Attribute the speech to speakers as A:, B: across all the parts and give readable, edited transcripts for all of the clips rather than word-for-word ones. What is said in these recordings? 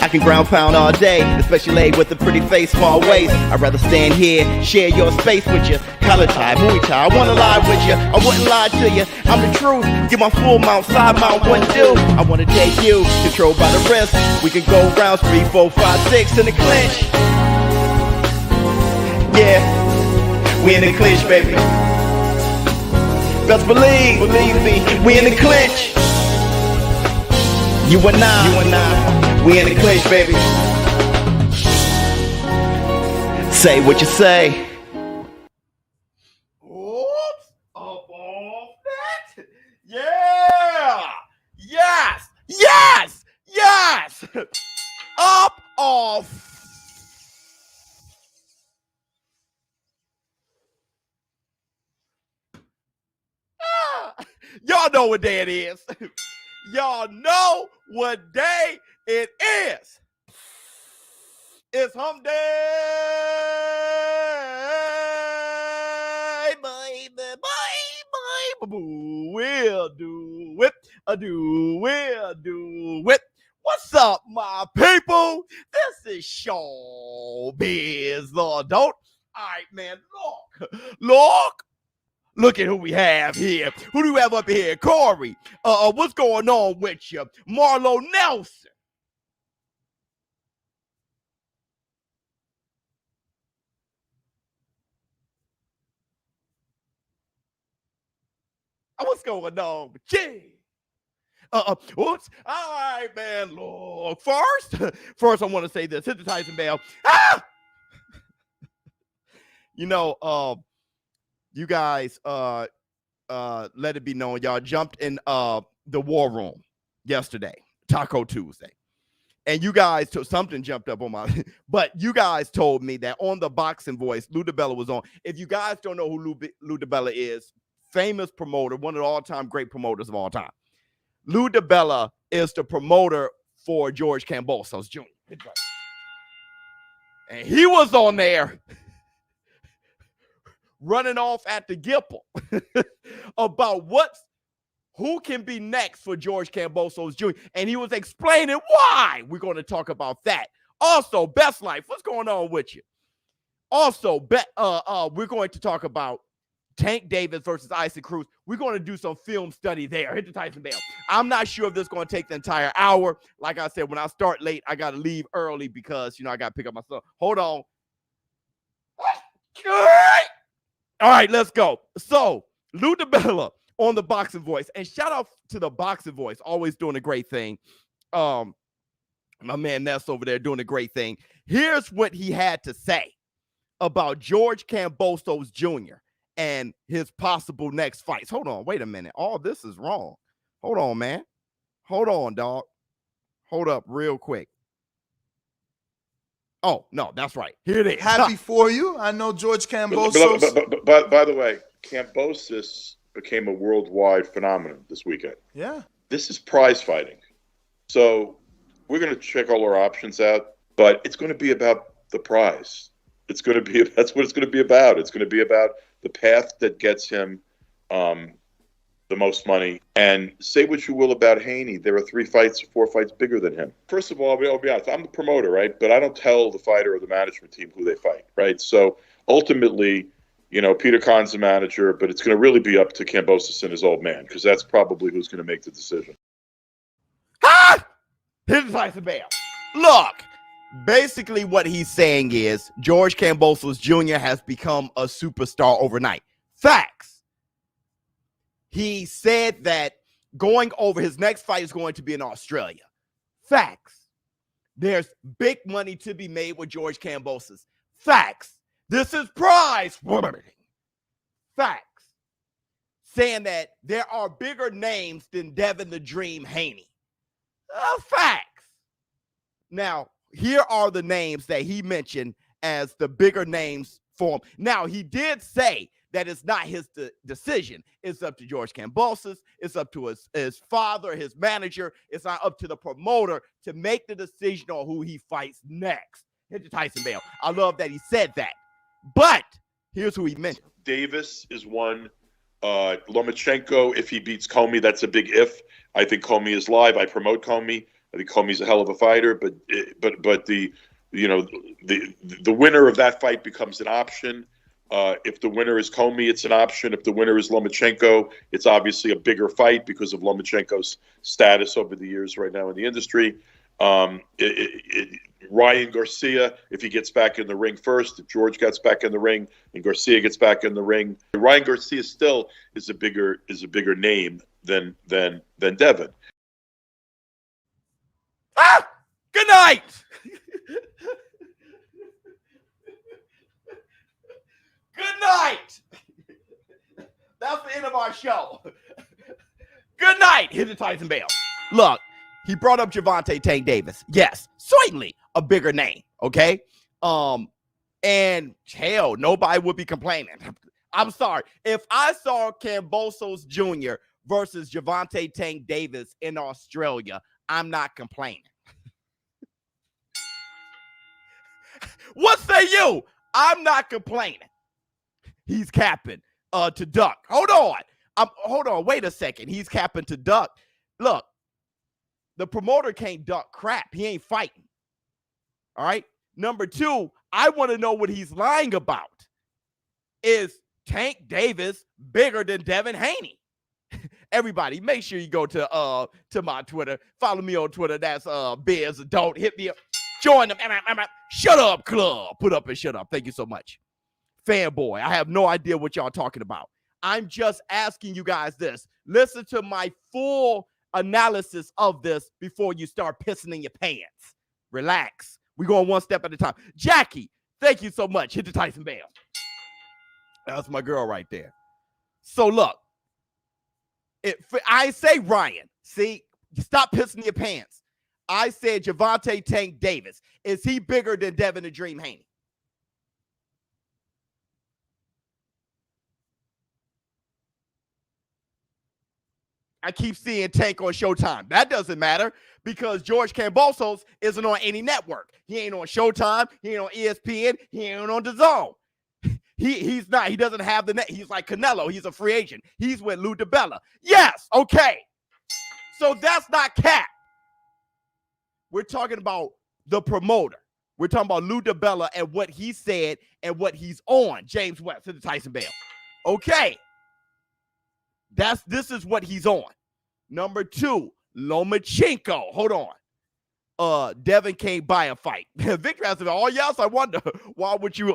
A: I can ground pound all day, especially laid with a pretty face, small waist. I'd rather stand here, share your space with you. Color tie, Muay Thai, I wanna lie with you, I wouldn't lie to you. I'm the truth, get my full mount, side mount, what do? I wanna take you, controlled by the wrist. We can go rounds 3, 4, 5, 6 in the clinch. Yeah, we in the clinch, baby. Best believe me, we in the clinch. You and I, we in the clinch, baby. Say what you say.
B: Oops, up off that. Yeah, yes. Up off. Y'all know what day it is. Y'all know what day it is. It's hump day, we'll do it. What's up, my people? This is ShowBizz, the adult. All right, man, look at who we have here. Who do we have up here? Corey. What's going on with you? Marlo Nelson. What's going on with you? Oops. All right, man. Look, first I want to say this. Hit the Tyson bell. Ah! You know, you guys let it be known, y'all jumped in the war room yesterday, Taco Tuesday. And you guys something jumped up on my but you guys told me that on the Boxing Voice, Lou DiBella was on. If you guys don't know who Lou DiBella is, famous promoter, one of the all-time great promoters of all time. Lou DiBella is the promoter for George Kambosos Jr. And he was on there running off at the Gipple about who can be next for George Kambosos Jr. And he was explaining why. We're going to talk about that. Also, Best Life, what's going on with you? Also, we're going to talk about Tank Davis versus Isaac Cruz. We're going to do some film study there. Hit the Tyson bell. I'm not sure if this is going to take the entire hour. Like I said, when I start late, I got to leave early because, I got to pick up my son. Hold on. All right, let's go. So, Lou DiBella on the Boxing Voice. And shout out to the Boxing Voice, always doing a great thing. My man Ness over there doing a great thing. Here's what he had to say about George Kambosos Jr. and his possible next fights. Hold on, wait a minute. All this is wrong. Hold on, man. Hold on, dog. Hold up real quick. Oh, no, that's right. Here it is.
C: Happy for you. I know George Kambosos.
D: But by the way, Kambosos became a worldwide phenomenon this weekend.
C: Yeah.
D: This is prize fighting. So we're going to check all our options out, but it's going to be about the prize. That's what it's going to be about. It's going to be about the path that gets him the most money. And say what you will about Haney, there are 4 fights bigger than him. First of all, I'll be honest, I'm the promoter, right? But I don't tell the fighter or the management team who they fight, right? So ultimately, Peter Khan's the manager, but it's going to really be up to Kambosos and his old man, because that's probably who's going to make the decision.
B: Here's the Tyson bell. Look, basically what he's saying is George Kambosos Jr. has become a superstar overnight. Facts. He said that going over his next fight is going to be in Australia. Facts. There's big money to be made with George Kambosos. Facts. This is prize. Facts. Saying that there are bigger names than Devin the Dream Haney. Facts. Now, here are the names that he mentioned as the bigger names for him. Now, he did say that it's not his decision. It's up to George Kambosos. It's up to his father, his manager. It's not up to the promoter to make the decision on who he fights next. Hit the Tyson bell. I love that he said that. But here's who he mentioned.
D: Davis is one. Lomachenko, if he beats Comey, that's a big if. I think Comey is live. I promote Comey. I think Comey's a hell of a fighter, but the winner of that fight becomes an option. If the winner is Comey, it's an option. If the winner is Lomachenko, it's obviously a bigger fight because of Lomachenko's status over the years right now in the industry. Ryan Garcia, if he gets back in the ring first, if George gets back in the ring and Garcia gets back in the ring, Ryan Garcia still is a bigger name than Devin.
B: Good night. Good night. That's the end of our show. Good night. Hit the Tyson Bell. Look, he brought up Gervonta Tank Davis. Yes, certainly a bigger name. Okay. And hell, nobody would be complaining. I'm sorry. If I saw Kambosos Jr. versus Gervonta Tank Davis in Australia, I'm not complaining. What say you? I'm not complaining. He's capping to duck. Hold on. Wait a second. He's capping to duck. Look, the promoter can't duck crap. He ain't fighting. All right. Number two, I want to know what he's lying about. Is Tank Davis bigger than Devin Haney? Everybody, make sure you go to my Twitter. Follow me on Twitter. That's Biz. Don't hit me up. Join them. Shut up club. Put up and shut up. Thank you so much. Fanboy. I have no idea what y'all talking about. I'm just asking you guys this. Listen to my full analysis of this before you start pissing in your pants. Relax. We're going one step at a time. Jackie, thank you so much. Hit the Tyson Bell. That's my girl right there. So look, I say Ryan. See, stop pissing your pants. I said Gervonta Tank Davis. Is he bigger than Devin the Dream Haney? I keep seeing Tank on Showtime. That doesn't matter because George Kambosos isn't on any network. He ain't on Showtime. He ain't on ESPN. He ain't on DAZN. He's not. He doesn't have the net. He's like Canelo. He's a free agent. He's with Lou DiBella. Yes. Okay. So that's not cap. We're talking about the promoter. We're talking about Lou DiBella and what he said and what he's on. James West to the Tyson Bell. Okay. This is what he's on. Number two, Lomachenko. Hold on. Devin can't buy a fight. Victor has to. Oh yes, I wonder why would you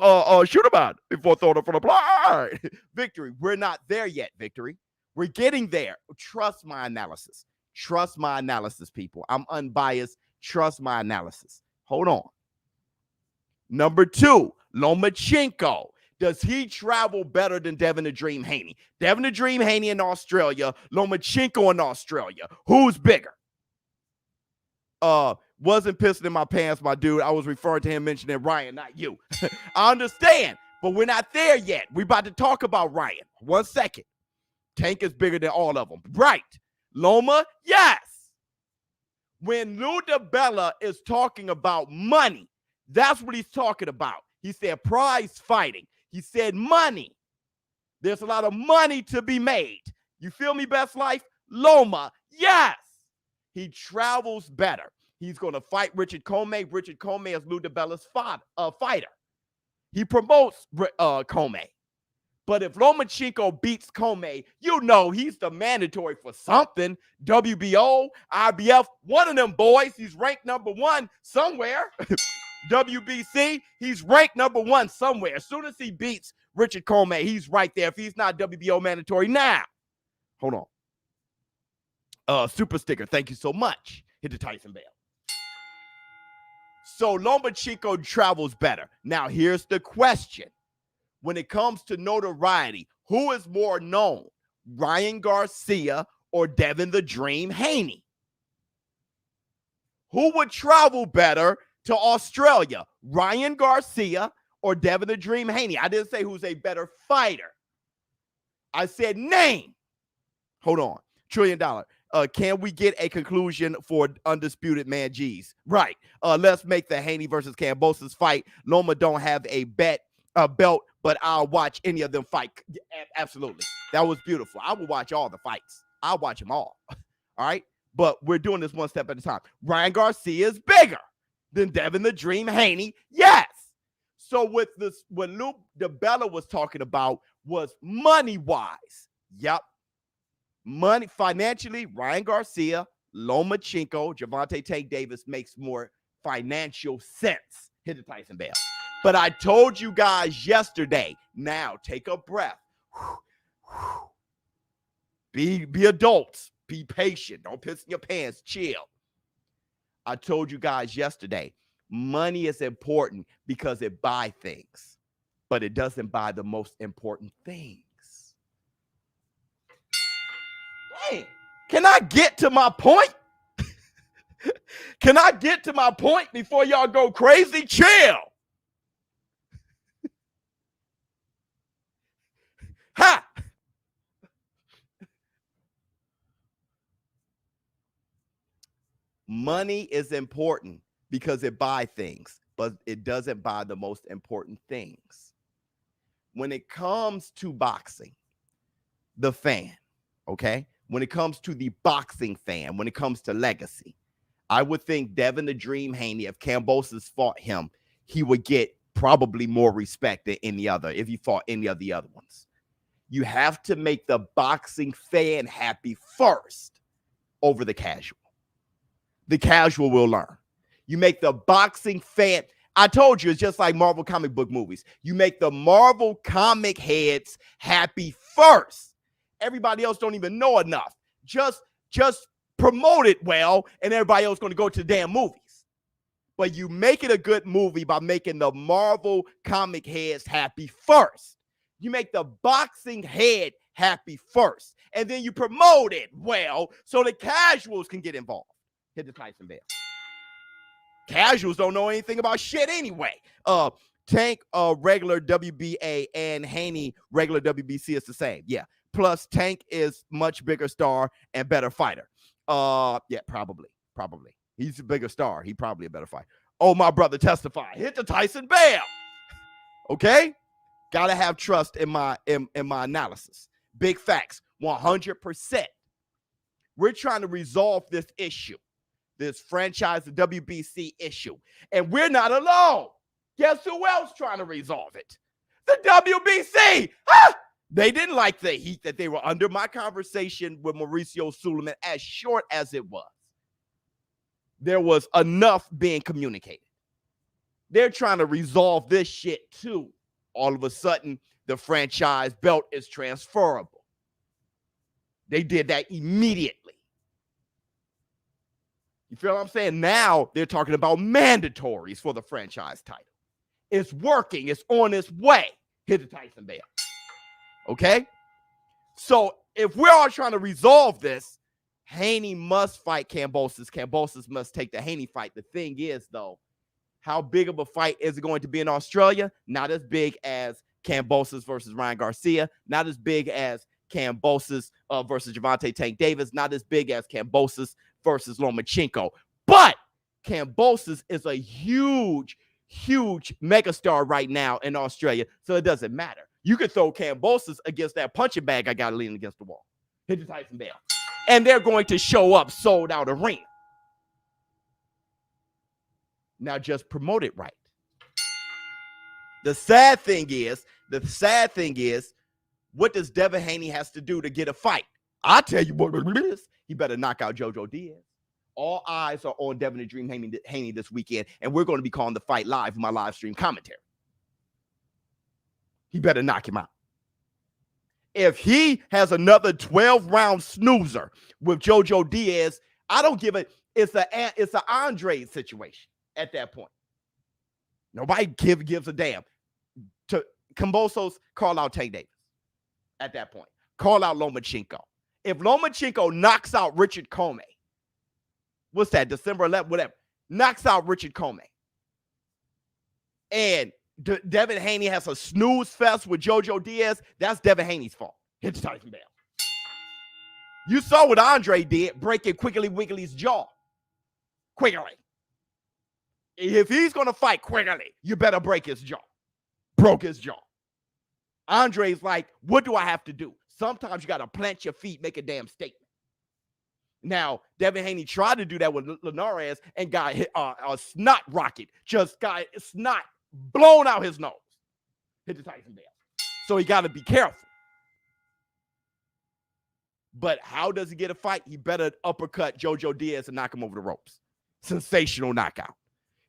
B: shoot him out before throwing it from the plate? Victory. We're not there yet. Victory. We're getting there. Trust my analysis. Trust my analysis, people. I'm unbiased. Trust my analysis. Hold on. Number two, Lomachenko. Does he travel better than Devin the Dream Haney? Devin the Dream Haney in Australia, Lomachenko in Australia. Who's bigger? Wasn't pissing in my pants, my dude. I was referring to him mentioning Ryan, not you. I understand, but we're not there yet. We're about to talk about Ryan. 1 second. Tank is bigger than all of them. Right. Loma, yes. When Lou DiBella is talking about money, that's what he's talking about. He said prize fighting. He said money. There's a lot of money to be made. You feel me, Best Life? Loma, yes. He travels better. He's going to fight Richard Comey. Richard Comey is Lou DiBella's fighter. He promotes Comey. But if Lomachenko beats Comey, you know he's the mandatory for something. WBO, IBF, one of them boys. He's ranked number one somewhere. WBC, he's ranked number one somewhere. As soon as he beats Richard Comey, he's right there. If he's not WBO mandatory now. Hold on. Super sticker, thank you so much. Hit the Tyson Bell. So Lomachenko travels better. Now, here's the question. When it comes to notoriety, who is more known? Ryan Garcia or Devin the Dream Haney? Who would travel better to Australia? Ryan Garcia or Devin the Dream Haney? I didn't say who's a better fighter. I said name. Hold on. $1 trillion. Can we get a conclusion for Undisputed Man G's? Right. Let's make the Haney versus Kambosos fight. Loma don't have a belt, but I'll watch any of them fight. Absolutely. That was beautiful. I will watch all the fights. I'll watch them all. All right. but we're doing this one step at a time. Ryan Garcia is bigger than Devin the Dream Haney. Yes. So with this, what Luke DeBella was talking about was money-wise. Yep. Money, financially, Ryan Garcia, Lomachenko, Gervonta Tank Davis makes more financial sense. Hit the Tyson bell. But I told you guys yesterday, now take a breath. Be adults. Be patient. Don't piss in your pants. Chill. I told you guys yesterday, money is important because it buys things, but it doesn't buy the most important things. Dang, can I get to my point? Can I get to my point before y'all go crazy? Chill. Ha! Money is important because it buys things, but it doesn't buy the most important things. When it comes to boxing, the fan, okay? When it comes to the boxing fan, when it comes to legacy, I would think Devin the Dream Haney, if Kambosos fought him, he would get probably more respect than any other if he fought any of the other ones. You have to make the boxing fan happy first over the casual. The casual will learn. You make the boxing fan. I told you, it's just like Marvel comic book movies. You make the Marvel comic heads happy first. Everybody else don't even know enough. Just promote it well, and everybody else going to go to the damn movies. But you make it a good movie by making the Marvel comic heads happy first. You make the boxing head happy first, and then you promote it well so the casuals can get involved. Hit the Tyson bell. Casuals don't know anything about shit anyway. Tank regular WBA and Haney regular WBC is the same. Yeah. Plus Tank is much bigger star and better fighter. Yeah, probably. He's a bigger star. He probably a better fighter. Oh, my brother testify. Hit the Tyson bell. Okay? Gotta have trust in my analysis. Big facts, 100%. We're trying to resolve this issue, this franchise, the WBC issue, and we're not alone. Guess who else trying to resolve it? The WBC. They didn't like the heat that they were under. My conversation with Mauricio Suleiman, as short as it was, there was enough being communicated. They're trying to resolve this shit too. All of a sudden, the franchise belt is transferable. They did that immediately. You feel what I'm saying? Now they're talking about mandatories for the franchise title. It's working. It's on its way. Hit the Tyson bell. Okay? So if we're all trying to resolve this, Haney must fight Kambosos. Kambosos must take the Haney fight. The thing is, though, how big of a fight is it going to be in Australia? Not as big as Kambosos versus Ryan Garcia. Not as big as Kambosos versus Gervonta Tank Davis. Not as big as Kambosos versus Lomachenko. But Kambosos is a huge megastar right now in Australia, so it doesn't matter. You could throw Kambosos against that punching bag I got leaning against the wall. Hit the Tyson bell. And they're going to show up sold out arena. Now just promote it right. The sad thing is, what does Devin Haney has to do to get a fight? I tell you what it is. He better knock out JoJo Diaz. All eyes are on Devin the Dream Haney this weekend, and we're going to be calling the fight live with my live stream commentary. He better knock him out. If he has another 12-round snoozer with JoJo Diaz, I don't give it. It's an Andre situation at that point. Nobody gives a damn. To Kambosos, call out Tank Davis at that point. Call out Lomachenko. If Lomachenko knocks out Richard Comey, what's that, December 11th, whatever, knocks out Richard Comey, and Devin Haney has a snooze fest with JoJo Diaz, that's Devin Haney's fault. Hit the Tyson bell. You saw what Andre did, breaking Quickly Wiggly's jaw. Quickly. If he's going to fight Quickly, you better break his jaw. Broke his jaw. Andre's like, what do I have to do? Sometimes you got to plant your feet, make a damn statement. Now, Devin Haney tried to do that with Linares and got hit a snot rocket. Just got snot blown out his nose. Hit the Tyson Bell. So he got to be careful. But how does he get a fight? He better uppercut Jojo Diaz and knock him over the ropes. Sensational knockout.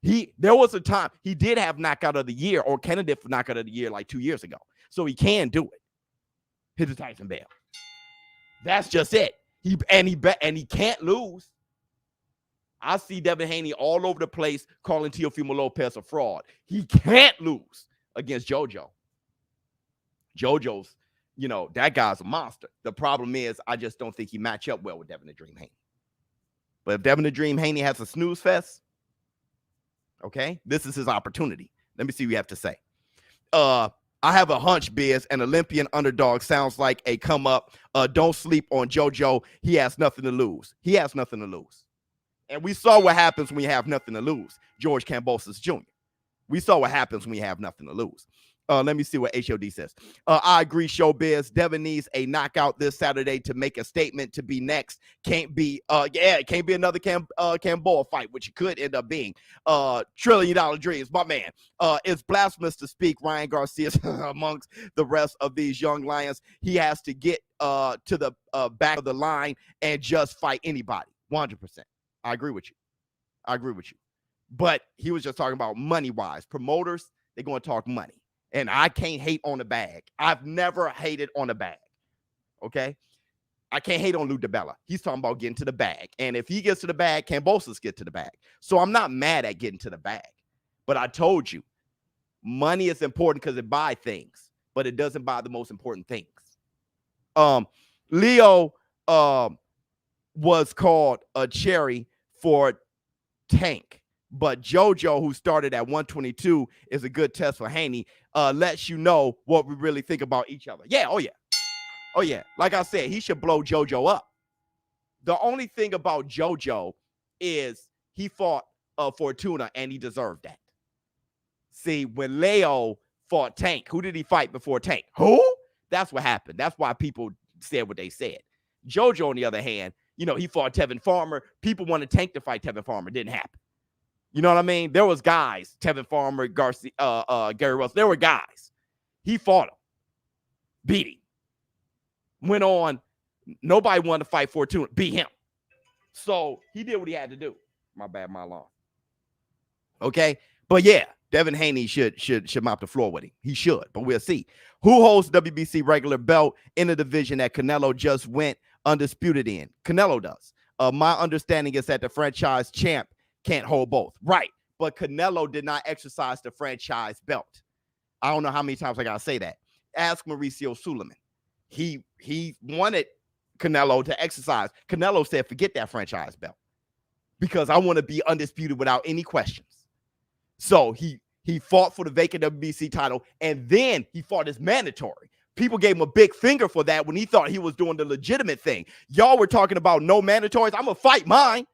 B: There was a time he did have knockout of the year or candidate for knockout of the year like 2 years ago. So he can do it. Hit the Tyson Bell. That's just it. He can't lose. I see Devin Haney all over the place calling Teofimo Lopez a fraud. He can't lose against JoJo. JoJo's, that guy's a monster. The problem is I just don't think he match up well with Devin the Dream Haney. But if Devin the Dream Haney has a snooze fest, okay, this is his opportunity. Let me see what you have to say. I have a hunch, Biz, an Olympian underdog sounds like a come up. Don't sleep on JoJo. He has nothing to lose. He has nothing to lose. And we saw what happens when you have nothing to lose. George Kambosos Jr. We saw what happens when you have nothing to lose. Let me see what HOD says. I agree, ShowBizz. Devin needs a knockout this Saturday to make a statement to be next. Can't be another Camboa fight, which it could end up being. $1 trillion dreams, my man. It's blasphemous to speak Ryan Garcia amongst the rest of these young lions. He has to get to the back of the line and just fight anybody. 100%. I agree with you. But he was just talking about money-wise. Promoters, they're going to talk money. And I can't hate on the bag. I've never hated on the bag. Okay? I can't hate on Lou DiBella. He's talking about getting to the bag. And if he gets to the bag, Kambosos get to the bag. So I'm not mad at getting to the bag. But I told you, money is important because it buys things, but it doesn't buy the most important things. Leo was called a cherry for Tank. But JoJo, who started at 122, is a good test for Haney. Lets you know what we really think about each other. Yeah, oh yeah. Like I said, he should blow JoJo up. The only thing about JoJo is he fought Fortuna, and he deserved that. See, when Leo fought Tank, who did he fight before Tank? Who? That's what happened. That's why people said what they said. JoJo, on the other hand, he fought Tevin Farmer. People wanted Tank to fight Tevin Farmer. Didn't happen. You know what I mean? There was guys, Tevin Farmer, Garcia, Gary Russell. There were guys. He fought him. Beat him. Went on. Nobody wanted to fight Fortuna. Beat him. So he did what he had to do. My bad, my alarm. Okay? But yeah, Devin Haney should mop the floor with him. He should, but we'll see. Who holds WBC regular belt in the division that Canelo just went undisputed in? Canelo does. My understanding is that the franchise champ can't hold both. Right. But Canelo did not exercise the franchise belt. I don't know how many times I got to say that. Ask Mauricio Suleiman. He wanted Canelo to exercise. Canelo said, forget that franchise belt because I want to be undisputed without any questions. So he fought for the vacant WBC title, and then he fought as mandatory. People gave him a big finger for that when he thought he was doing the legitimate thing. Y'all were talking about no mandatories. I'm going to fight mine.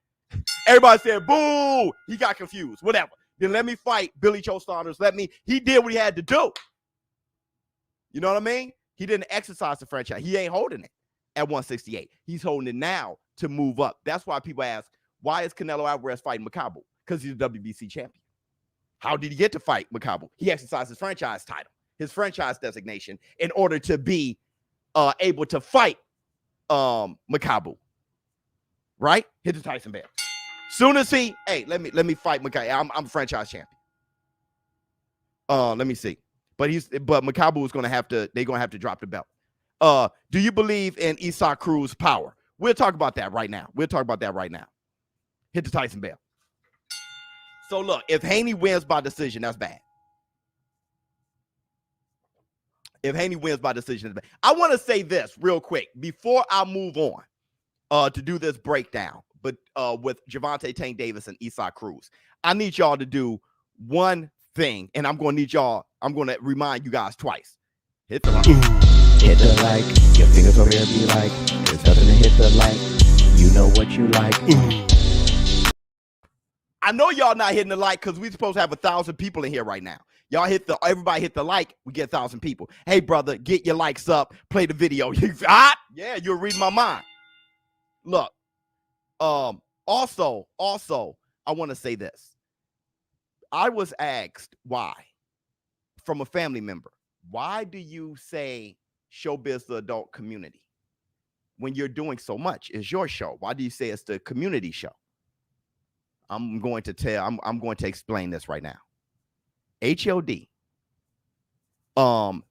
B: Everybody said, boo. He got confused. Whatever. Then let me fight Billy Joe Saunders. He did what he had to do. You know what I mean? He didn't exercise the franchise. He ain't holding it at 168. He's holding it now to move up. That's why people ask, why is Canelo Alvarez fighting Makabu? Because he's the WBC champion. How did he get to fight Makabu? He exercised his franchise title, his franchise designation, in order to be able to fight Makabu. Right? Hit the Tyson Bell. Soon as let me fight Makabu. I'm franchise champion. Let me see. But Makabu is they're gonna have to drop the belt. Do you believe in Isaac Cruz power? We'll talk about that right now. Hit the Tyson Bell. So look, if Haney wins by decision, that's bad. If Haney wins by decision, that's bad. I want to say this real quick before I move on to do this breakdown, but with Gervonta Tank Davis and Isaac Cruz. I need y'all to do one thing, and I'm going to remind you guys twice. Hit the like.
E: Hit the like. Your fingers over here be like, there's nothing to hit the like. You know what you like.
B: I know y'all not hitting the like because we're supposed to have 1,000 people in here right now. Everybody hit the like, we get 1,000 people. Hey, brother, get your likes up, play the video. Yeah, you're reading my mind. Look, Also, I want to say this. I was asked why from a family member. Why do you say ShowBizz the adult community when you're doing so much? It's your show. Why do you say it's the community show? I'm going to explain this right now. HOD.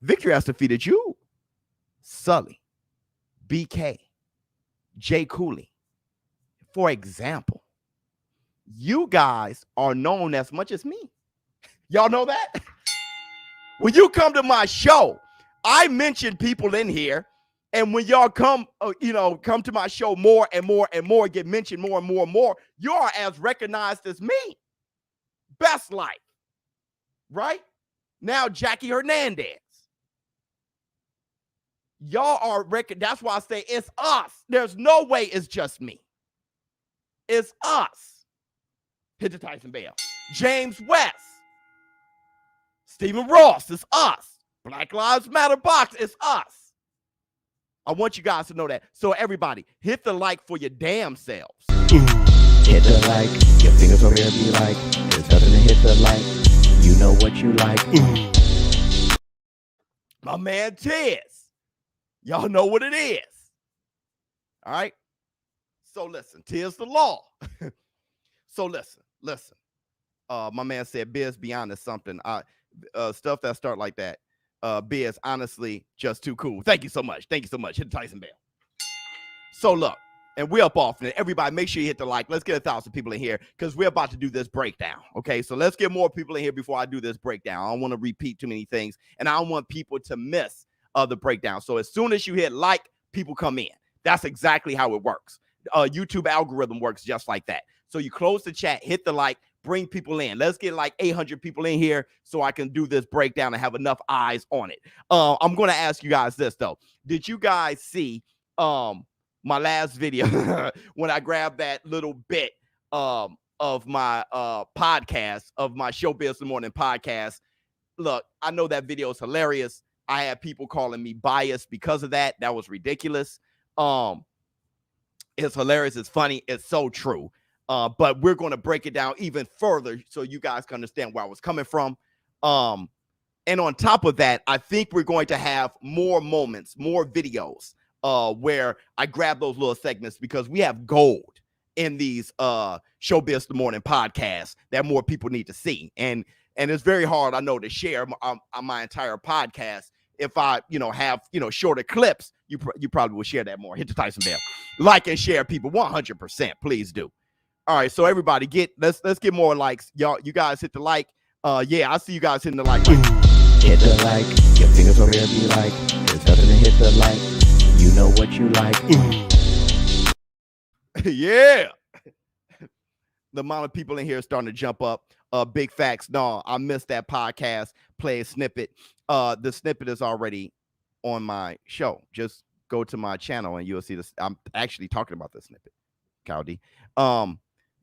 B: Victory has defeated you, Sully, BK, Jay Cooley. For example, you guys are known as much as me. Y'all know that? When you come to my show, I mention people in here, and when y'all come to my show more and more and more, get mentioned more and more and more, you are as recognized as me. Best Life, right? Now Jackie Hernandez. Y'all are that's why I say it's us. There's no way it's just me. It's us. Hit the Tyson Bell. James West. Stephen Ross. It's us. Black Lives Matter Box. It's us. I want you guys to know that. So everybody, hit the like for your damn selves.
E: Hit the like, your fingers over here be like, there's nothing to hit the like, you know what you like.
B: My man Tiz. Y'all know what it is. All right. So listen, Tiz the law. So listen. My man said, Biz, be honest, something. Stuff that start like that. Biz, honestly, just too cool. Thank you so much. Hit the Tyson Bell. So look, and we're up off it. Everybody, make sure you hit the like. Let's get 1,000 people in here because we're about to do this breakdown. Okay, so let's get more people in here before I do this breakdown. I don't want to repeat too many things, and I don't want people to miss the breakdown. So as soon as you hit like, people come in. That's exactly how it works. YouTube algorithm works just like that. So you close the chat, hit the like, bring people in. Let's get like 800 people in here so I can do this breakdown and have enough eyes on it. I'm going to ask you guys this, though. Did you guys see my last video when I grabbed that little bit of my podcast, of my ShowBizz in the Morning podcast? Look, I know that video is hilarious. I had people calling me biased because of that. That was ridiculous. It's hilarious. It's funny. It's so true. But we're going to break it down even further so you guys can understand where I was coming from. And on top of that, I think we're going to have more moments, more videos where I grab those little segments because we have gold in these ShowBizz in the Morning podcasts that more people need to see. And it's very hard, I know, to share my entire podcast. If I, have, shorter clips, you probably will share that more. Hit the Tyson Bell. Like and share, people, 100%. Please do. All right, so everybody, let's get more likes. Y'all, you guys hit the like. Yeah, I see you guys hitting the like.
E: Hit the like, your fingers over here be like, there's nothing to hit the like, you know what you like.
B: Yeah. The amount of people in here is starting to jump up. Big facts. No, I missed that podcast. Play a snippet. The snippet is already on my show. Just go to my channel and you'll see this. I'm actually talking about this snippet. Cowdy.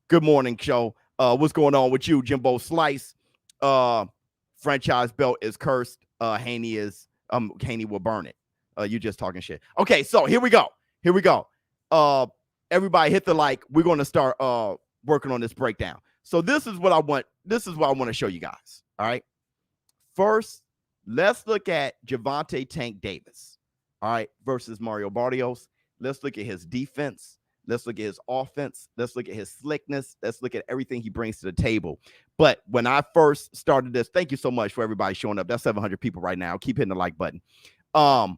B: Good morning, show. What's going on with you, Jimbo Slice? Franchise belt is cursed. Haney will burn it. You just talking shit. Okay, so here we go. Everybody hit the like. We're going to start working on this breakdown. So this is what I want to show you guys. All right. First, let's look at Gervonta Tank Davis. All right, versus Mario Barrios. Let's look at his defense. Let's look at his offense. Let's look at his slickness. Let's look at everything he brings to the table. But when I first started this, thank you so much for everybody showing up. That's 700 people right now. Keep hitting the like button. I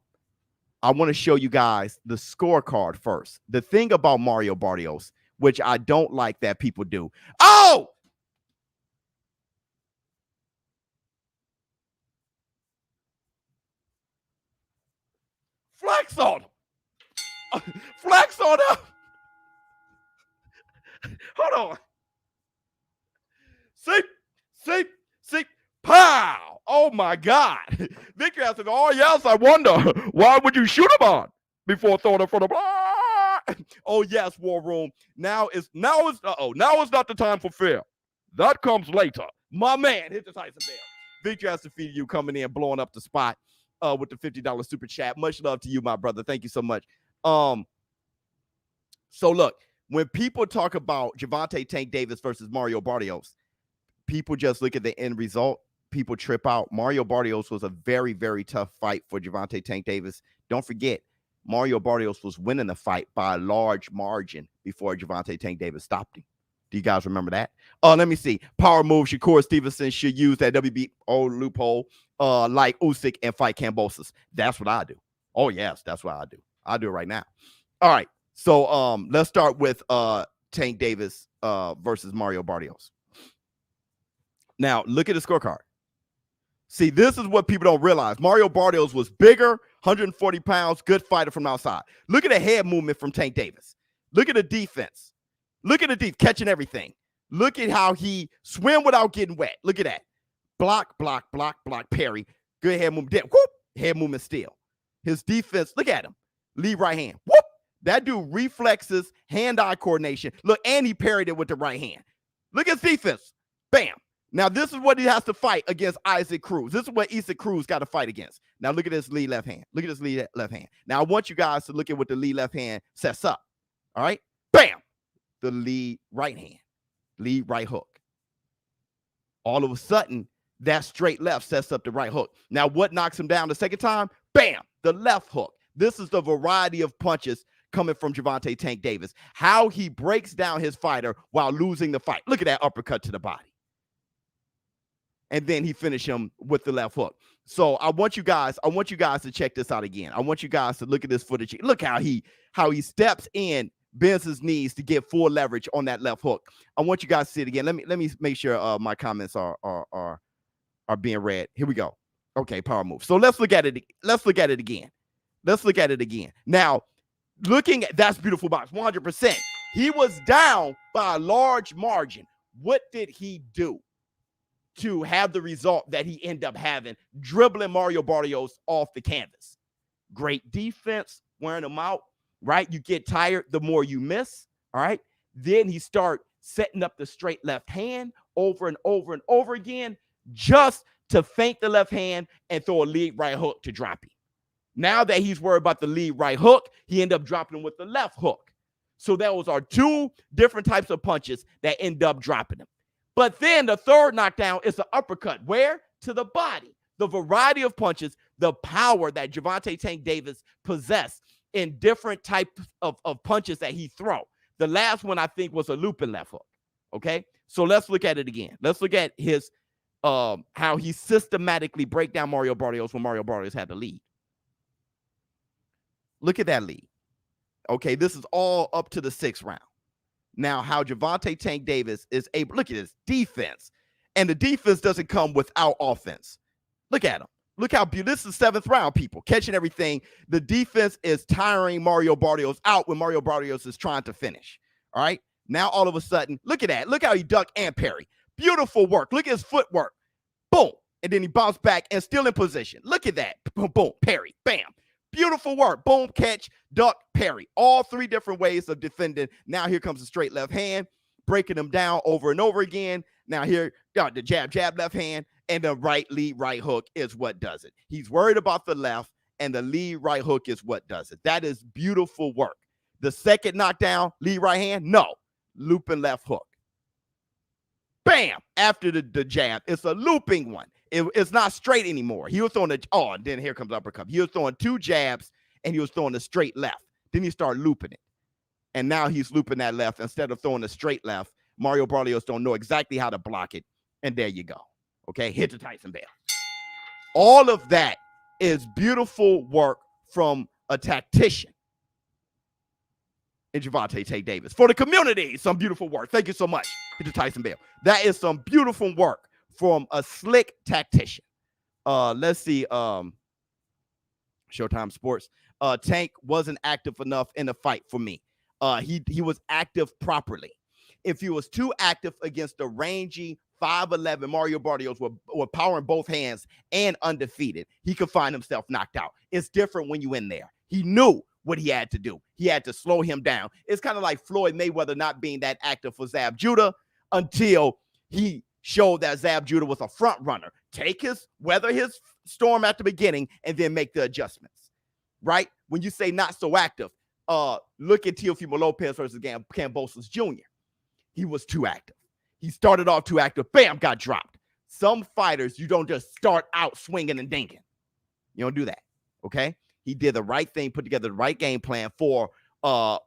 B: want to show you guys the scorecard first. The thing about Mario Barrios, which I don't like that people do. Oh! Flex on him. Flex on him. Hold on. See, pow! Oh my God! Victor has to go. Oh yes, I wonder why would you shoot him on before throwing it for the. Oh yes, War Room. Now is not the time for fear. That comes later. My man, hit the Tyson Bell. Victor has to feed you coming in, blowing up the spot with the $50 super chat. Much love to you, my brother. Thank you so much. So look. when people talk about Gervonta Tank Davis versus Mario Barrios, people just look at the end result. People trip out. Mario Barrios was a very, very tough fight for Gervonta Tank Davis. Don't forget, Mario Barrios was winning the fight by a large margin before Gervonta Tank Davis stopped him. Do you guys remember that? Let me see. Power move. Shakur Stevenson should use that WBO loophole like Usyk and fight Kambosos. That's what I do. Oh, yes, that's what I do. I do it right now. All right. So let's start with Tank Davis versus Mario Barrios. Now, look at the scorecard. See, this is what people don't realize. Mario Barrios was bigger, 140 pounds, good fighter from outside. Look at the head movement from Tank Davis. Look at the defense. Look at the deep catching everything. Look at how he swim without getting wet. Look at that. Block, block, block, block, parry. Good head movement. Whoop. Head movement still. His defense, look at him. Lead right hand. Whoop. That dude reflexes, hand-eye coordination. Look, and he parried it with the right hand. Look at his defense. Bam. Now, this is what he has to fight against Isaac Cruz. This is what Isaac Cruz got to fight against. Now, look at this lead left hand. Look at this lead left hand. Now, I want you guys to look at what the lead left hand sets up. All right? Bam! The lead right hand. Lead right hook. All of a sudden, that straight left sets up the right hook. Now, what knocks him down the second time? Bam! The left hook. This is the variety of punches coming from Gervonta Tank Davis. How he breaks down his fighter while losing the fight. Look at that uppercut to the body. And then he finished him with the left hook. So I want you guys to check this out again. I want you guys to look at this footage. Look how he steps in, bends his knees to get full leverage on that left hook. I want you guys to see it again. Let me make sure my comments are being read. Here we go. Okay, power move. So let's look at it. Let's look at it again. Let's look at it again. Now, looking at that's beautiful box, 100%. He was down by a large margin. What did he do to have the result that he ended up having, dribbling Mario Barrios off the canvas? Great defense, wearing him out, right? You get tired the more you miss, all right? Then he start setting up the straight left hand over and over and over again just to feint the left hand and throw a lead right hook to drop him. Now that he's worried about the lead right hook, he ended up dropping him with the left hook. So those are two different types of punches that end up dropping him. But then the third knockdown is the uppercut. Where? To the body. The variety of punches, the power that Gervonta Tank Davis possessed in different types of punches that he throw. The last one, I think, was a looping left hook. Okay? So let's look at it again. Let's look at his how he systematically break down Mario Barrios when Mario Barrios had the lead. Look at that lead. Okay, this is all up to the 6th round. Now, how Gervonta Tank Davis is able, look at his defense. And the defense doesn't come without offense. Look at him. Look how beautiful. This is 7th round, people. Catching everything. The defense is tiring Mario Barrios out when Mario Barrios is trying to finish. All right? Now, all of a sudden, look at that. Look how he ducked and parry. Beautiful work. Look at his footwork. Boom. And then he bounced back and still in position. Look at that. Boom, boom, parry. Bam. Beautiful work. Boom, catch, duck, parry. All 3 different ways of defending. Now here comes the straight left hand, breaking them down over and over again. Now here, the jab, left hand, and the right lead right hook is what does it. He's worried about the left, and the lead right hook is what does it. That is beautiful work. The second knockdown, lead right hand, no. Looping left hook. Bam! After the jab, it's a looping one. It's not straight anymore. He was throwing and then here comes uppercut. He was throwing 2 jabs, and he was throwing a straight left. Then he started looping it. And now he's looping that left. Instead of throwing a straight left, Mario Barrios don't know exactly how to block it. And there you go. Okay, hit the Tyson bell. All of that is beautiful work from a tactician in Gervonta Tank Davis. For the community, some beautiful work. Thank you so much. Hit the Tyson bell. That is some beautiful work from a slick tactician. Let's see. Showtime Sports. Tank wasn't active enough in the fight for me. He was active properly. If he was too active against the rangy 5'11" Mario Barrios with power in both hands and undefeated, he could find himself knocked out. It's different when you in there. He knew what he had to do. He had to slow him down. It's kind of like Floyd Mayweather not being that active for Zab Judah until he showed that Zab Judah was a front runner. Weather his storm at the beginning and then make the adjustments, right? When you say not so active, look at Teofimo Lopez versus Kambosos Jr. He was too active. He started off too active. Bam, got dropped. Some fighters, you don't just start out swinging and dinking. You don't do that, okay? He did the right thing, put together the right game plan for a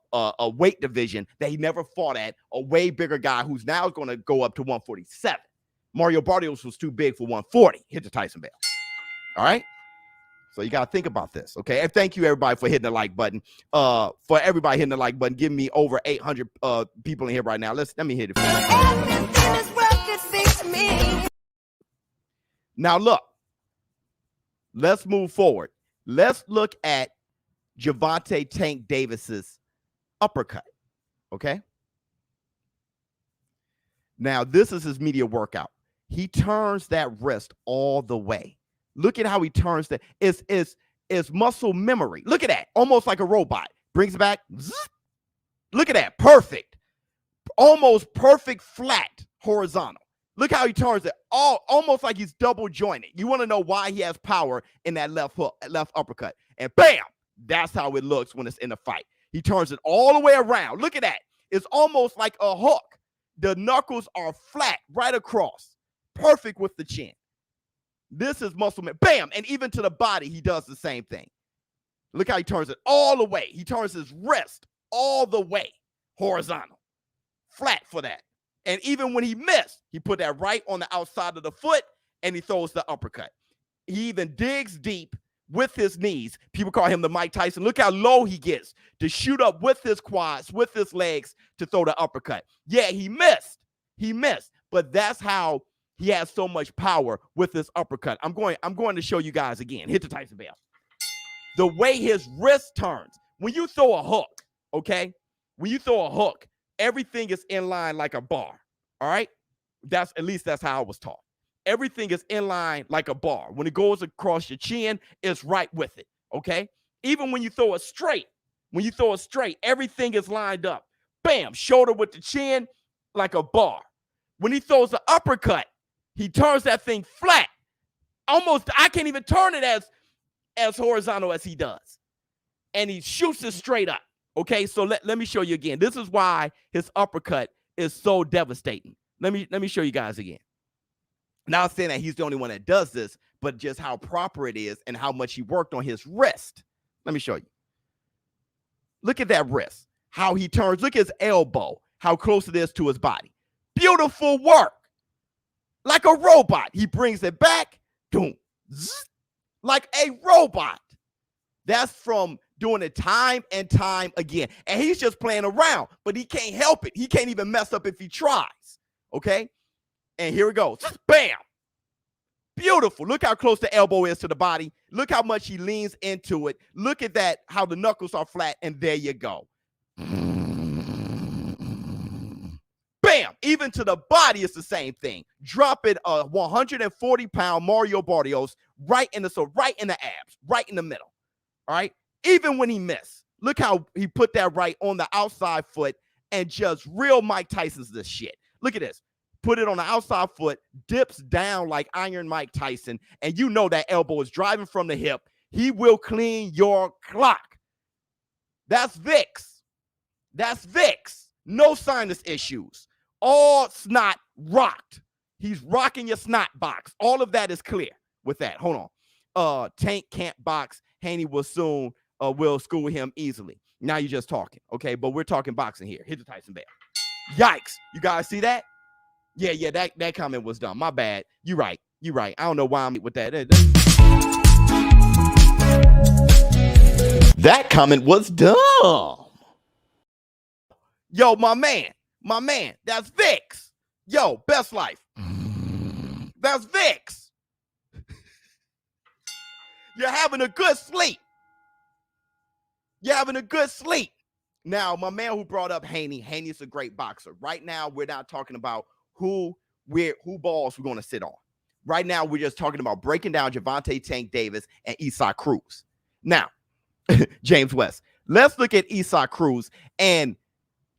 B: weight division that he never fought at, a way bigger guy who's now going to go up to 147. Mario Barrios was too big for 140. Hit the Tyson bell. All right? So you got to think about this, okay? And thank you, everybody, for hitting the like button. For everybody hitting the like button, give me over 800 people in here right now. Let me hit it. Now, look. Let's move forward. Let's look at Gervonta Tank Davis's uppercut, okay? Now, this is his media workout. He turns that wrist all the way. Look at how he turns that. It's muscle memory. Look at that. Almost like a robot. Brings it back. Zzz. Look at that. Perfect. Almost perfect flat horizontal. Look how he turns it almost like he's double jointed. You want to know why he has power in that left hook, left uppercut. And bam, that's how it looks when it's in a fight. He turns it all the way around. Look at that. It's almost like a hook. The knuckles are flat right across. Perfect with the chin. This is muscle memory. Bam. And even to the body, he does the same thing. Look how he turns it all the way. He turns his wrist all the way horizontal. Flat for that. And even when he missed, he put that right on the outside of the foot and he throws the uppercut. He even digs deep with his knees. People call him the Mike Tyson. Look how low he gets to shoot up with his quads, with his legs to throw the uppercut. Yeah, he missed. He missed. But that's how he has so much power with his uppercut. I'm going to show you guys again. Hit the Tyson bell. The way his wrist turns. When you throw a hook, okay? When you throw a hook, everything is in line like a bar, all right? At least that's how I was taught. Everything is in line like a bar. When it goes across your chin, it's right with it, okay? Even when you throw it straight, everything is lined up. Bam, shoulder with the chin like a bar. When he throws the uppercut, he turns that thing flat. Almost, I can't even turn it as horizontal as he does. And he shoots it straight up. Okay, so let me show you again. This is why his uppercut is so devastating. Let me show you guys again. Not saying that he's the only one that does this, but just how proper it is and how much he worked on his wrist. Let me show you. Look at that wrist. How he turns. Look at his elbow. How close it is to his body. Beautiful work. Like a robot. He brings it back. Boom. Zzz, like a robot. That's from doing it time and time again. And he's just playing around, but he can't help it. He can't even mess up if he tries. Okay? And here it goes. Bam. Beautiful. Look how close the elbow is to the body. Look how much he leans into it. Look at that, how the knuckles are flat, and there you go. Bam. Even to the body, it's the same thing. Dropping a 140-pound Mario Barrios right in the abs, right in the middle. All right? Even when he missed, look how he put that right on the outside foot and just real Mike Tyson's this shit. Look at this. Put it on the outside foot, dips down like Iron Mike Tyson, and you know that elbow is driving from the hip. He will clean your clock. That's Vicks. That's Vicks. No sinus issues. All snot rocked. He's rocking your snot box. All of that is clear with that. Hold on. Tank can't box. Haney will soon will school him easily. Now you're just talking, okay? But we're talking boxing here. Hit the Tyson bell. Yikes. You guys see that? Yeah, that comment was dumb. My bad. You're right. I don't know why I'm with that.
A: That comment was dumb.
B: Yo, my man, that's Vicks. Yo, best life. That's Vicks. You're having a good sleep. Now, my man who brought up Haney's a great boxer. Right now, we're not talking about who balls we're going to sit on. Right now, we're just talking about breaking down Gervonta Tank Davis and Cruz. Now, James West, let's look at Cruz and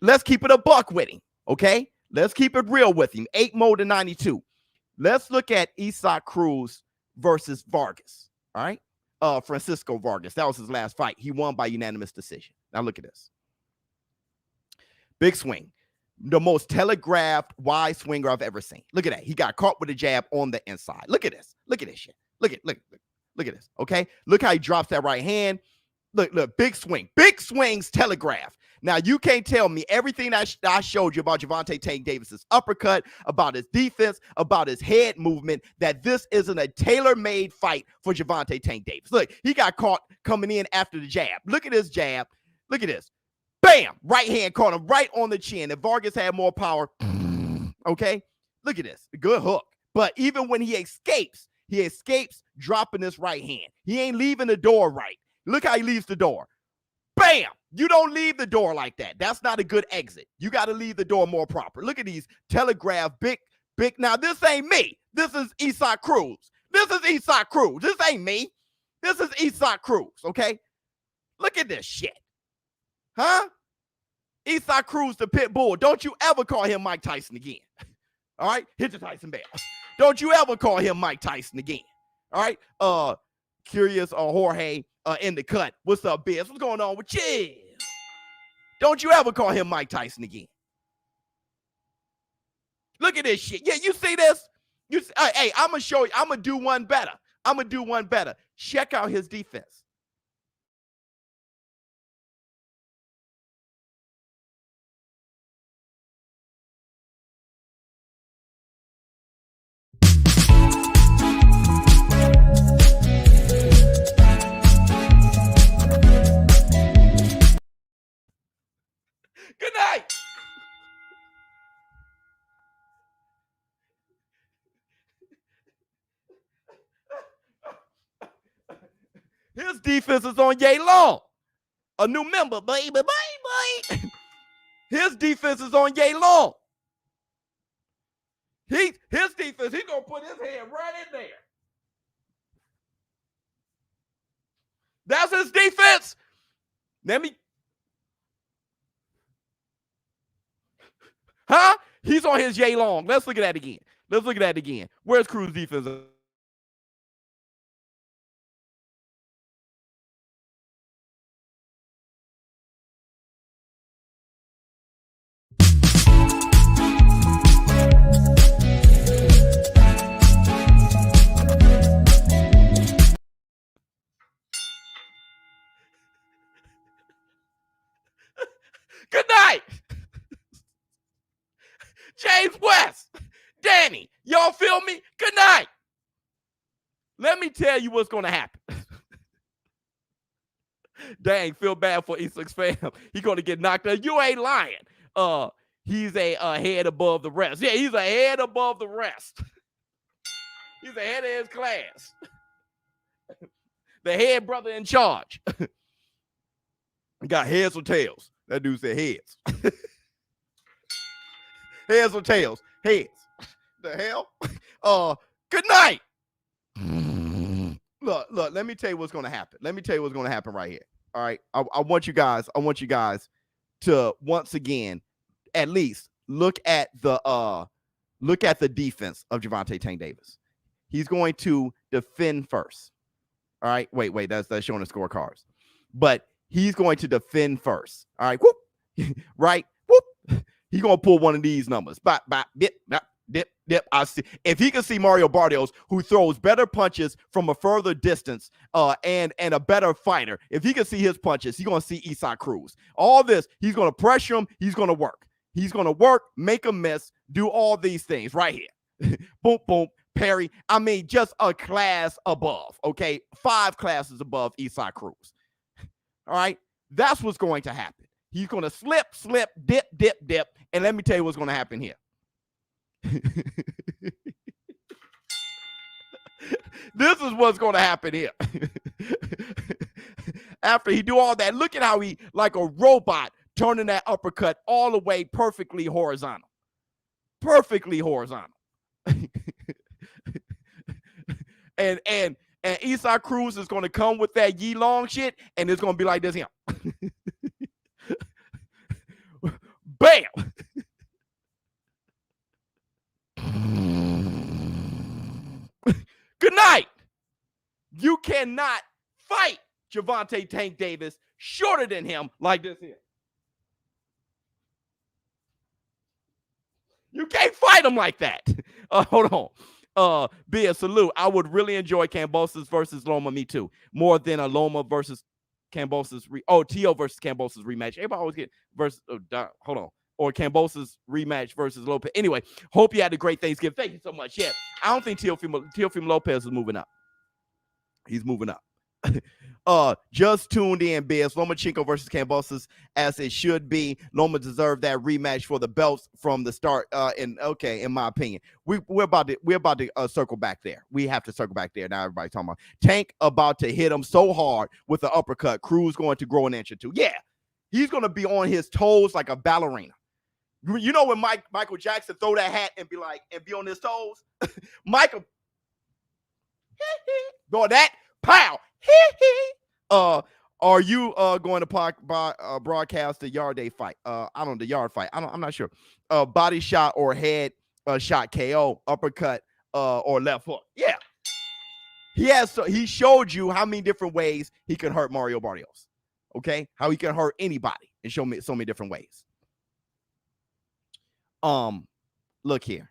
B: let's keep it a buck with him, okay? Let's keep it real with him. 8 mode to 92. Let's look at Cruz versus Vargas, all right? Francisco Vargas. That was his last fight. He won by unanimous decision, Now look at this. Big swing. The most telegraphed wide swinger I've ever seen. Look at that. He got caught with a jab on the inside. Look at this. Look at this shit. Look at this. Okay. Look how he drops that right hand. Look, big swing. Big swings telegraphed. Now, you can't tell me everything I showed you about Gervonta Tank Davis's uppercut, about his defense, about his head movement, that this isn't a tailor-made fight for Gervonta Tank Davis. Look, he got caught coming in after the jab. Look at his jab. Look at this. Bam! Right hand caught him right on the chin. If Vargas had more power, okay? Look at this. Good hook. But even when he escapes dropping this right hand. He ain't leaving the door right. Look how he leaves the door. Bam! You don't leave the door like that. That's not a good exit. You got to leave the door more proper. Look at these telegraph big. Now, this ain't me. This is Cruz. This is Cruz. This ain't me. This is Cruz, okay? Look at this shit. Huh? Cruz, the pit bull. Don't you ever call him Mike Tyson again. All right? Hit the Tyson bell. Don't you ever call him Mike Tyson again. All right? Curious or Jorge in the cut. What's up, Biz? What's going on with you? Don't you ever call him Mike Tyson again. Look at this shit. Yeah, you see this? Hey, I'm going to show you. I'm going to do one better. Check out his defense. Good night. His defense is on yay long. A new member, baby. His defense is on yay long. His defense, he's going to put his hand right in there. That's his defense. Huh? He's on his yay long. Let's look at that again. Where's Cruz defense? Good night. James West, Danny, y'all feel me? Good night. Let me tell you what's going to happen. Dang, feel bad for E6 fam. He's going to get knocked out. You ain't lying. He's a head above the rest. Yeah, he's a head above the rest. He's ahead of his class. The head brother in charge. Got heads or tails? That dude said heads. Heads or tails? Heads. The hell? Good night. Look, let me tell you what's going to happen. Let me tell you what's going to happen right here. All right. I want you guys to once again at least look at the defense of Gervonta Tank Davis. He's going to defend first. All right. Wait, that's showing the scorecards. But he's going to defend first. All right. Whoop. Right. Whoop. He's going to pull one of these numbers. Bop, bop, dip, bop, dip. I see. If he can see Mario Barrios, who throws better punches from a further distance, and a better fighter, if he can see his punches, he's going to see Isaac Cruz. All this, he's going to pressure him. He's going to work. He's going to work, make a miss, do all these things right here. Boom, boom, parry. I mean, just a class above, okay? 5 classes above Isaac Cruz. All right? That's what's going to happen. He's going to slip, dip, and let me tell you what's going to happen here. This is what's going to happen here. After he do all that, look at how he, like a robot, turning that uppercut all the way perfectly horizontal. Perfectly horizontal. and Isaac Cruz is going to come with that Yi Long shit, and it's going to be like this here. Bam! Good night. You cannot fight Gervonta Tank Davis shorter than him like this here. You can't fight him like that. Hold on. Be a salute. I would really enjoy Kambosos versus Loma. Me too. More than a Loma versus Kambosos. Tio versus Kambosos rematch. Everybody always get versus. Hold on. Or Kambosos rematch versus Lopez. Anyway, hope you had a great Thanksgiving. Thank you so much. Yeah, I don't think Teofimo Lopez is moving up. He's moving up. Just tuned in, Biz. Lomachenko versus Kambosos, as it should be. Loma deserved that rematch for the belts from the start. In my opinion, we're about to circle back there. We have to circle back there. Now everybody's talking about Tank about to hit him so hard with the uppercut. Cruz going to grow an inch or two. Yeah, he's going to be on his toes like a ballerina. You know when Michael Jackson throw that hat and be on his toes? Michael, go that pow. Are you going to broadcast the Yard Day fight? The Yard fight. I'm not sure. Body shot or head shot KO, uppercut, or left hook. Yeah. He showed you how many different ways he can hurt Mario Barrios. Okay? How he can hurt anybody and show me so many different ways. Look here.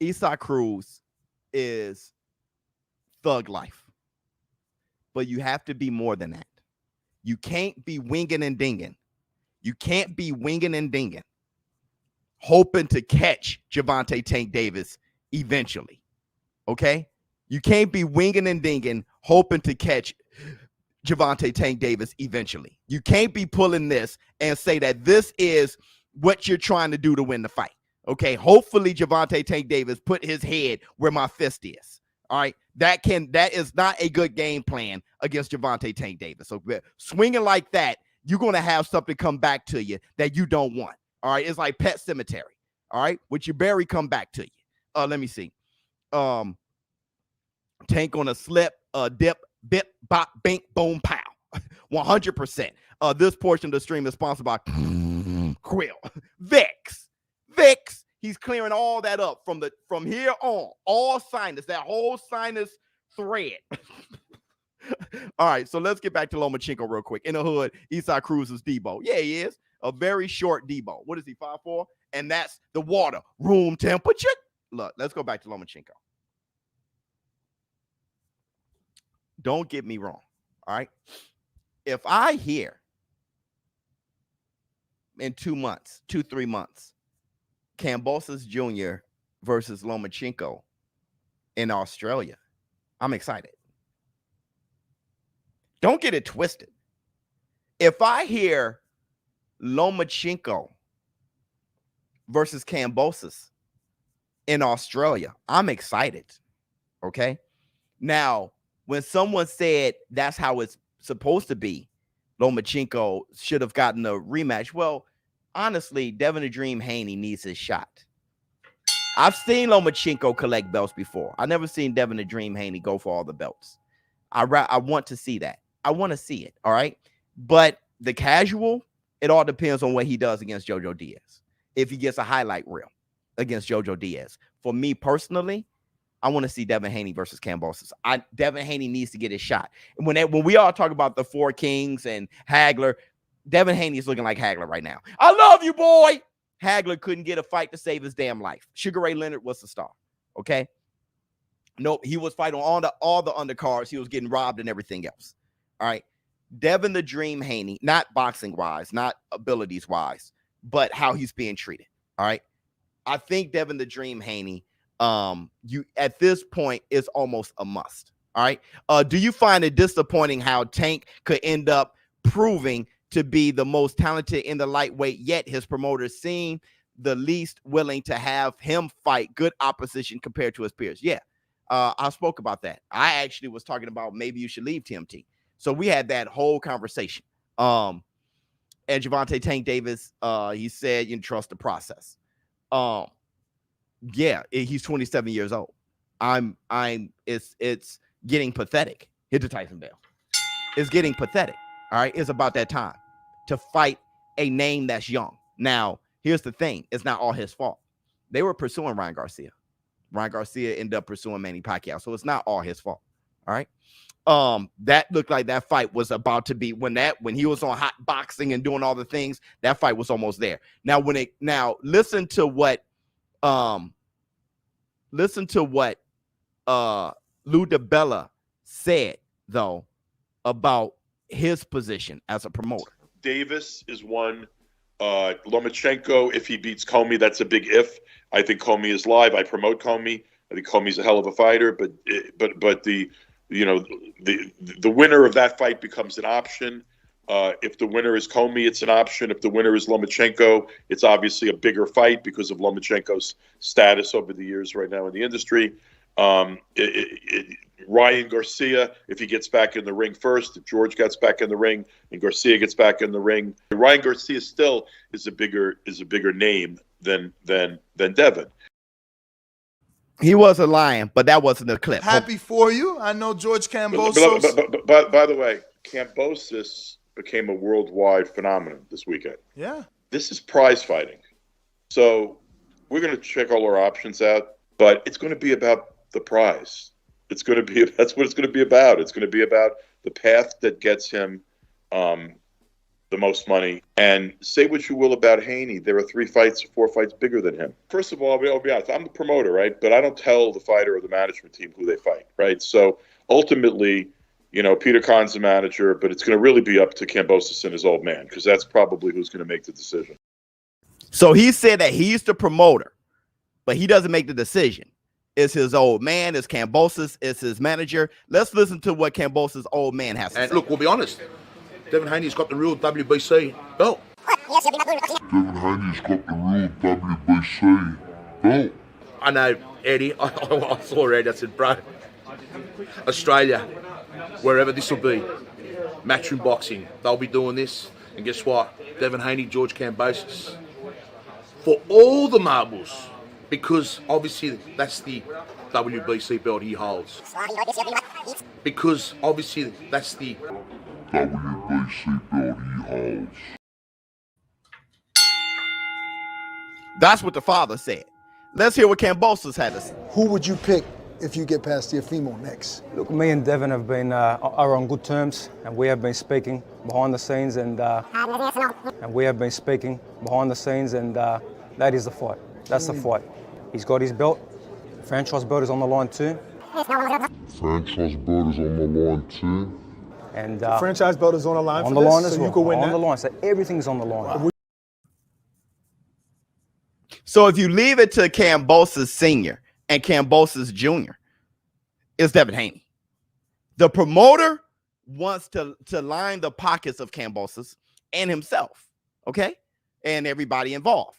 B: Isaac Cruz is thug life, but you have to be more than that. You can't be winging and dinging. Hoping to catch Gervonta Tank Davis eventually. Okay? You can't be winging and dinging, hoping to catch Gervonta Tank Davis eventually. You can't be pulling this and say that this is what you're trying to do to win the fight. Okay? Hopefully Gervonta Tank Davis put his head where my fist is. All right? That is not a good game plan against Gervonta Tank Davis. So swinging like that, you're going to have something come back to you that you don't want. All right? It's like Pet Cemetery. All right? What you bury come back to you. Let me see. Tank on a slip, dip, bip, bop, bink, boom, pow. 100%. This portion of the stream is sponsored by Quill. Vicks. He's clearing all that up from here on. All sinus, that whole sinus thread. All right, so let's get back to Lomachenko real quick. In the hood, Isaac Cruz is Debo. Yeah, he is. A very short Debo. What is he, 5'4"? And that's the water. Room temperature. Look, let's go back to Lomachenko. Don't get me wrong, all right? If I hear in 3 months, Kambosos Jr. versus Lomachenko in Australia, I'm excited. Don't get it twisted. If I hear Lomachenko versus Kambosos in Australia, I'm excited, okay? Now, when someone said that's how it's supposed to be, Lomachenko should have gotten a rematch. Well, honestly, Devin the Dream Haney needs his shot. I've seen Lomachenko collect belts before. I've never seen Devin the Dream Haney go for all the belts. I want to see that. I want to see it, all right? But the casual, it all depends on what he does against Jojo Diaz. If he gets a highlight reel against Jojo Diaz. For me personally, I want to see Devin Haney versus Kambosos. Devin Haney needs to get his shot. And when we all talk about the Four Kings and Hagler, Devin Haney is looking like Hagler right now. I love you, boy. Hagler couldn't get a fight to save his damn life. Sugar Ray Leonard was the star. Okay. Nope. He was fighting on all the undercards. He was getting robbed and everything else. All right. Devin the Dream Haney, not boxing wise, not abilities wise, but how he's being treated. All right. I think Devin the Dream Haney, you at this point is almost a must. All right. Do you find it disappointing how Tank could end up proving to be the most talented in the lightweight, yet his promoters seem the least willing to have him fight good opposition compared to his peers? Yeah. I spoke about that. I actually was talking about maybe you should leave TMT. So we had that whole conversation. And Gervonta Tank Davis, he said, you trust the process. Yeah, he's 27 years old. It's getting pathetic. Hit the Tyson Bell. It's getting pathetic. All right. It's about that time to fight a name that's young. Now, here's the thing. It's not all his fault. They were pursuing Ryan Garcia. Ryan Garcia ended up pursuing Manny Pacquiao. So it's not all his fault. All right. that looked like that fight was about to be when he was on hot boxing and doing all the things, that fight was almost there. Now listen to what Lou DiBella said though about his position as a promoter.
D: Davis is one. Lomachenko, if he beats Comey, that's a big if. I think Comey is live. I promote Comey. I think Comey's a hell of a fighter, but the winner of that fight becomes an option. If the winner is Comey, it's an option. If the winner is Lomachenko, it's obviously a bigger fight because of Lomachenko's status over the years right now in the industry. Ryan Garcia, if he gets back in the ring first, if George gets back in the ring and Garcia gets back in the ring, Ryan Garcia still is a bigger name than Devin.
B: He was a lion, but that wasn't a clip.
C: Happy for you. I know George Kambosos.
D: But by the way, Kambosos became a worldwide phenomenon this weekend.
C: Yeah.
D: This is prize fighting. So we're going to check all our options out, but it's going to be about the prize. That's what it's going to be about. It's going to be about the path that gets him the most money. And say what you will about Haney, there are 3 fights, 4 fights bigger than him. First of all, I'll be honest, I'm the promoter, right? But I don't tell the fighter or the management team who they fight, right? So ultimately, Peter Khan's the manager, but it's going to really be up to Kambosos and his old man, because that's probably who's going to make the decision.
B: So he said that he's the promoter, but he doesn't make the decision. It's his old man, it's Kambosos, it's his manager. Let's listen to what Kambosos' old man has to say.
F: And look, we'll be honest. Devin Haney's got the real WBC belt.
G: Devin Haney's got the real WBC belt.
F: I know, Eddie. I saw Eddie. I said, bro, Australia, wherever this will be, matchroom boxing, they'll be doing this. And guess what? Devin Haney, George Kambosos. For all the marbles, because obviously that's the WBC belt he holds. Because obviously that's the
G: WBC belt he holds.
B: That's what the father said. Let's hear what Kambosos had to say.
H: Who would you pick if you get past Teofimo next?
I: Look, me and Devin have been are on good terms, and we have been speaking behind the scenes, and that is the fight. That's the fight. He's got his belt. Franchise belt is on the line too.
G: Franchise belt is on the line too.
I: And
H: Franchise belt is on the line.
I: On
H: for
I: the
H: this,
I: line as
H: so
I: well.
H: You could win
I: on
H: that.
I: the line. So everything's on the line.
H: Wow.
B: So if you leave it to Kambosos Sr. and Kambosos Jr., it's Devin Haney. The promoter wants to line the pockets of Kambosos and himself, okay? And everybody involved.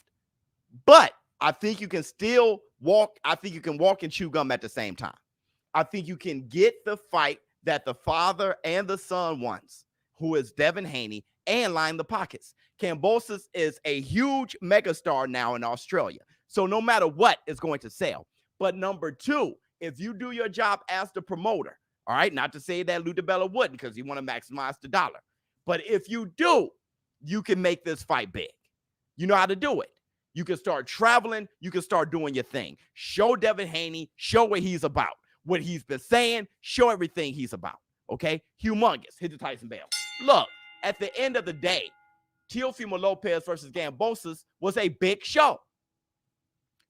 B: But I think you can still walk. I think you can walk and chew gum at the same time. I think you can get the fight that the father and the son wants, who is Devin Haney, and line the pockets. Kambosos is a huge megastar now in Australia. So no matter what, it's going to sell. But number 2, if you do your job as the promoter, all right, not to say that Lou DiBella wouldn't, because you want to maximize the dollar. But if you do, you can make this fight big. You know how to do it. You can start traveling. You can start doing your thing. Show Devin Haney. Show what he's about. What he's been saying. Show everything he's about. Okay? Humongous. Hit the Tyson bell. Look, at the end of the day, Teofimo Lopez versus Kambosos was a big show.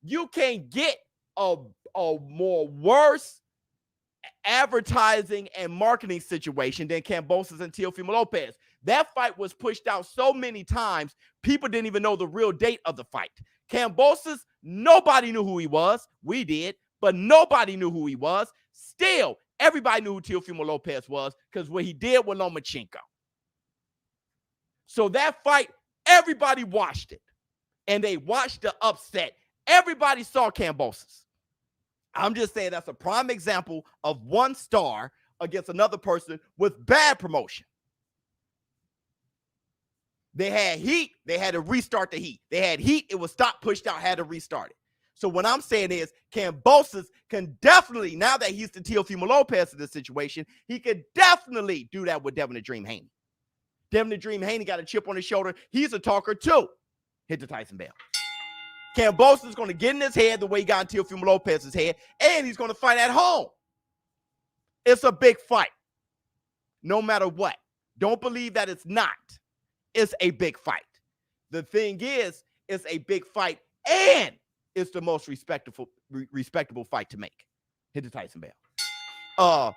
B: You can't get a more worse advertising and marketing situation than Kambosos and Teofimo Lopez. That fight was pushed out so many times, people didn't even know the real date of the fight. Kambosos, nobody knew who he was. We did, but nobody knew who he was. Still, everybody knew who Teofimo Lopez was because what he did with Lomachenko. So that fight, everybody watched it, and they watched the upset. Everybody saw Kambosos. I'm just saying that's a prime example of one star against another person with bad promotion. They had heat. They had to restart the heat. They had heat. It was stopped, pushed out, had to restart it. So what I'm saying is Kambosos can definitely, now that he's the Teofimo Lopez in this situation, he could definitely do that with Devin the Dream Haney. Devin the Dream Haney got a chip on his shoulder. He's a talker too. Hit the Tyson bell. Kambosos is going to get in his head the way he got in Teofimo Lopez's head, and he's going to fight at home. It's a big fight. no matter what. Don't believe that it's not. It's a big fight. The thing is, it's a big fight, and it's the most respectable fight to make. Hit the Tyson bell.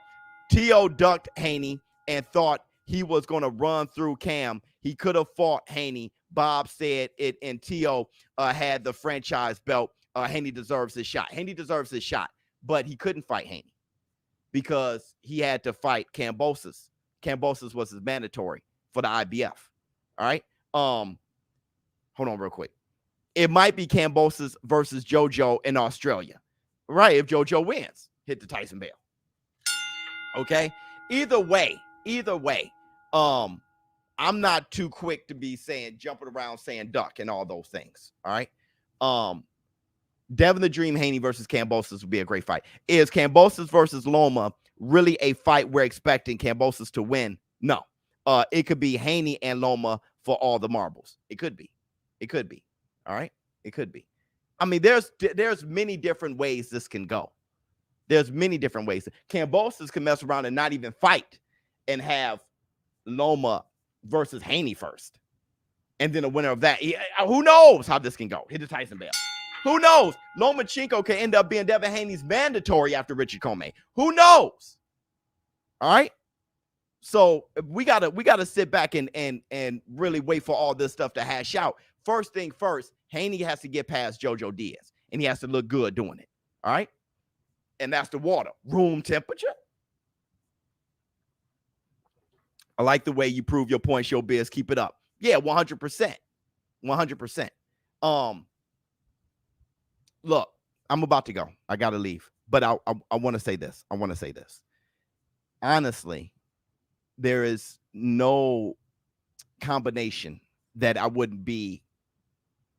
B: T.O. ducked Haney and thought he was going to run through Cam. He could have fought Haney. Bob said it, and T.O. had the franchise belt. Haney deserves his shot. Haney deserves his shot, but he couldn't fight Haney because he had to fight Kambosos. Kambosos was his mandatory for the IBF. All right. Hold on real quick. It might be Kambosos versus JoJo in Australia. Right. If JoJo wins, hit the Tyson bell. Okay. Either way, I'm not too quick to be jumping around saying duck and all those things. All right. Devin the Dream Haney versus Kambosos would be a great fight. Is Kambosos versus Loma really a fight we're expecting Kambosos to win? No. It could be Haney and Loma for all the marbles. It could be. All right. It could be. I mean, there's many different ways this can go. There's many different ways. Kambosos can mess around and not even fight and have Loma versus Haney first. And then a winner of that. Who knows how this can go? Hit the Tyson bell. Who knows? Lomachenko can end up being Devin Haney's mandatory after Richard Comey. Who knows? All right. So we gotta sit back and really wait for all this stuff to hash out. First thing first, Haney has to get past JoJo Diaz, and he has to look good doing it. All right. And that's the water, room temperature. I like the way you prove your point, ShowBizz. Keep it up. Yeah, 100%. 100%. Look, I'm about to go. I got to leave. But I want to say this. Honestly, there is no combination that I wouldn't be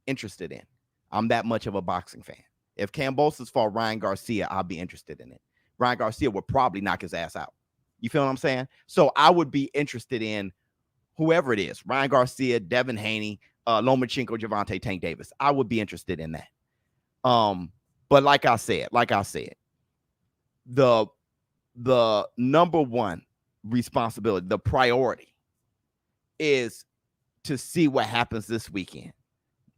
B: interested in. I'm that much of a boxing fan. If Kambosos fought Ryan Garcia, I'll be interested in it. Ryan Garcia would probably knock his ass out. You feel what I'm saying? So I would be interested in whoever it is. Ryan Garcia, Devin Haney, Lomachenko, Gervonta Tank Davis. I would be interested in that. But like I said, the number one responsibility, the priority is to see what happens this weekend.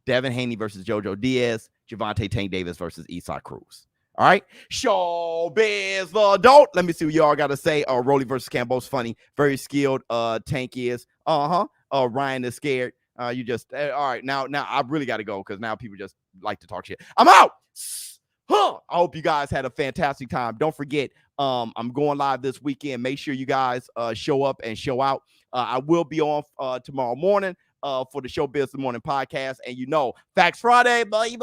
B: Devin Haney versus JoJo Diaz, Gervonta Tank Davis versus Isaac Cruz. All right. ShowBizz the adult. Let me see what y'all got to say. Rolly versus Kambosos, funny. Very skilled. Tank is. Ryan is scared. You just all right. Now I really got to go because now people just like to talk shit. I'm out. I hope you guys had a fantastic time. Don't forget, I'm going live this weekend. Make sure you guys show up and show out. I will be on tomorrow morning for the ShowBizz the Morning podcast. And Facts Friday, bye.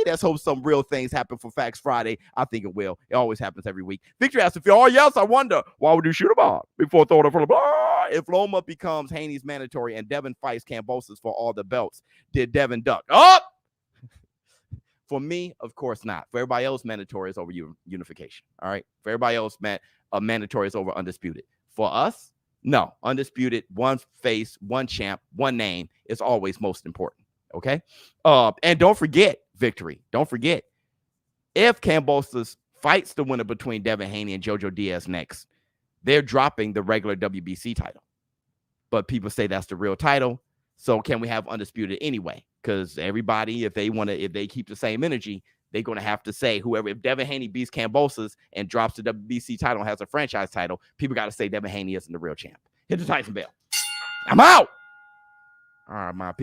B: Let's hope some real things happen for Facts Friday. I think it will. It always happens every week. Victory has to feel, yes, I wonder, why would you shoot him off before throwing it from the bar? If Loma becomes Haney's mandatory and Devin fights Kambosos for all the belts, did Devin duck? Up! For me, of course not. For everybody else, mandatory is over unification. All right? For everybody else, mandatory is over undisputed. For us, no. Undisputed, one face, one champ, one name is always most important. Okay? And don't forget, Victory. Don't forget, if Kambosos fights the winner between Devin Haney and JoJo Diaz next, they're dropping the regular WBC title. But people say that's the real title. So can we have undisputed anyway? Because everybody, if they keep the same energy, they're going to have to say if Devin Haney beats Kambosos and drops the WBC title and has a franchise title, people got to say Devin Haney isn't the real champ. Hit the Tyson bell. I'm out. All right, my people.